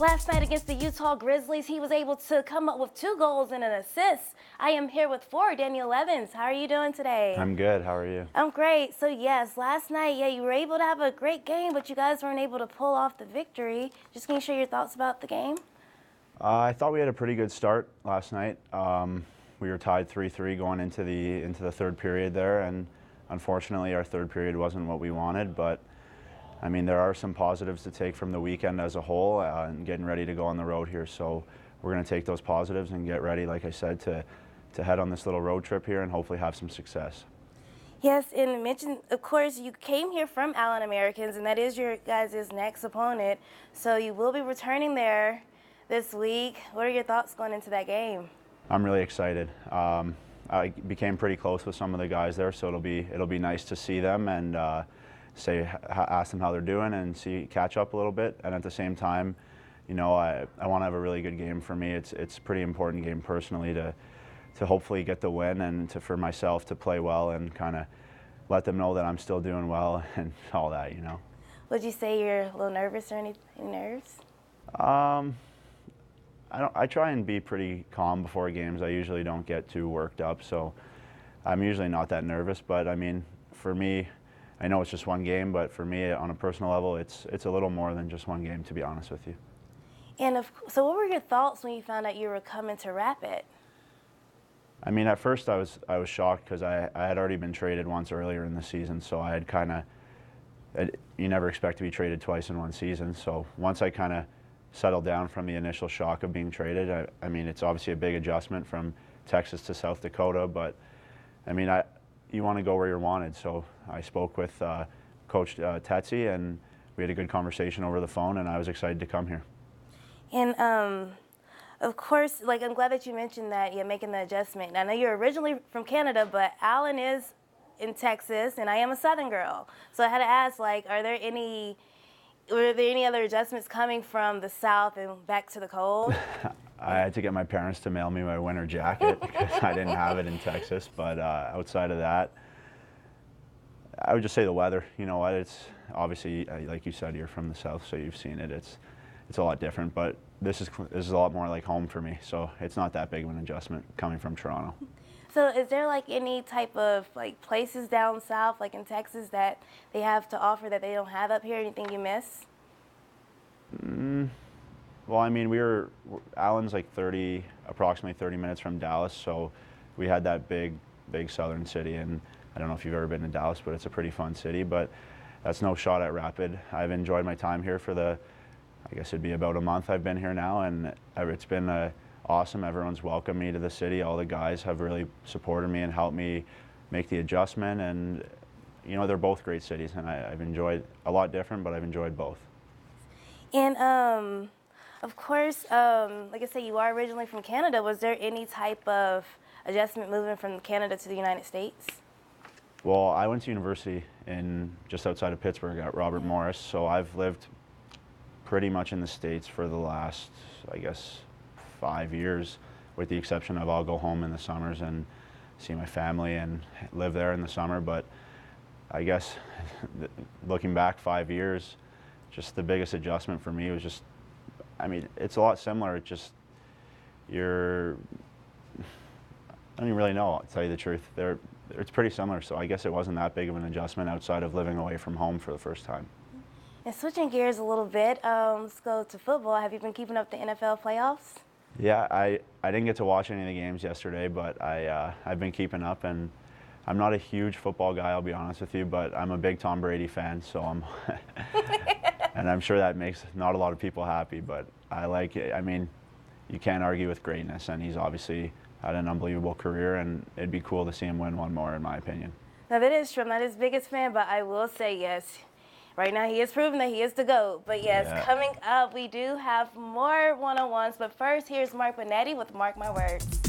Last night against the Utah Grizzlies, he was able to come up with 2 goals and an assist. I am here with forward Daniel Leavens. How are you doing today? I'm good. How are you? I'm great. So yes, last night, you were able to have a great game, but you guys weren't able to pull off the victory. Just can you share your thoughts about the game? I thought we had a pretty good start last night. We were tied 3-3 going into the third period there, and unfortunately our third period wasn't what we wanted, but I mean, there are some positives to take from the weekend as a whole and getting ready to go on the road here. So we're going to take those positives and get ready, like I said, to head on this little road trip here and hopefully have some success. Yes, and mention, of course, you came here from Allen Americans, and that is your guys' next opponent. So you will be returning there this week. What are your thoughts going into that game? I'm really excited. I became pretty close with some of the guys there, so it'll be nice to see them and ask them how they're doing and catch up a little bit. And at the same time, you know, I want to have a really good game for me. It's a pretty important game personally to hopefully get the win and for myself to play well and kind of let them know that I'm still doing well and all that, you know. Would you say you're a little nervous or any nerves? I try and be pretty calm before games. I usually don't get too worked up, so I'm usually not that nervous. But I mean, for me, I know it's just one game, but for me, on a personal level, it's a little more than just one game, to be honest with you. And so what were your thoughts when you found out you were coming to Rapid? I mean, at first I was shocked because I had already been traded once earlier in the season, so I had kind of, you never expect to be traded twice in one season. So once I kind of settled down from the initial shock of being traded, I mean, it's obviously a big adjustment from Texas to South Dakota, but I mean, you want to go where you're wanted. So I spoke with Coach Tetsi, and we had a good conversation over the phone, and I was excited to come here. And of course, like, I'm glad that you mentioned that you're making the adjustment. I know you're originally from Canada, but Allen is in Texas, and I am a Southern girl. So I had to ask, like, were there any other adjustments coming from the South and back to the cold? I had to get my parents to mail me my winter jacket because I didn't have it in Texas. But outside of that, I would just say the weather. You know what? It's obviously, like you said, you're from the South, so you've seen it. It's a lot different, but this is a lot more like home for me. So it's not that big of an adjustment coming from Toronto. So is there like any type of like places down south, like in Texas, that they have to offer that they don't have up here? Anything you miss? Well, I mean, Allen's like approximately 30 minutes from Dallas, so we had that big southern city, and I don't know if you've ever been to Dallas, but it's a pretty fun city, but that's no shot at Rapid. I've enjoyed my time here for I guess it'd be about a month I've been here now, and it's been awesome. Everyone's welcomed me to the city. All the guys have really supported me and helped me make the adjustment, and you know, they're both great cities, and I've enjoyed a lot different, but I've enjoyed both. And of course, like I said, you are originally from Canada. Was there any type of adjustment moving from Canada to the United States? Well, I went to university just outside of Pittsburgh at Robert Morris, so I've lived pretty much in the States for the last, I guess, 5 years, with the exception of I'll go home in the summers and see my family and live there in the summer. But I guess looking back 5 years, just the biggest adjustment for me was just, I mean, it's a lot similar. It just, I don't even really know, to tell you the truth. It's pretty similar, so I guess it wasn't that big of an adjustment outside of living away from home for the first time. And switching gears a little bit, let's go to football. Have you been keeping up the NFL playoffs? Yeah, I didn't get to watch any of the games yesterday, but I've been keeping up, and I'm not a huge football guy, I'll be honest with you, but I'm a big Tom Brady fan, so and I'm sure that makes not a lot of people happy, but I like it. I mean, you can't argue with greatness, and he's obviously had an unbelievable career, and it'd be cool to see him win one more, in my opinion. Now, that is true. I'm not his biggest fan, but I will say yes. Right now, he has proven that he is the GOAT. But yes, yeah. Coming up, we do have more one-on-ones. But first, here's Mark Bonetti with Mark My Words.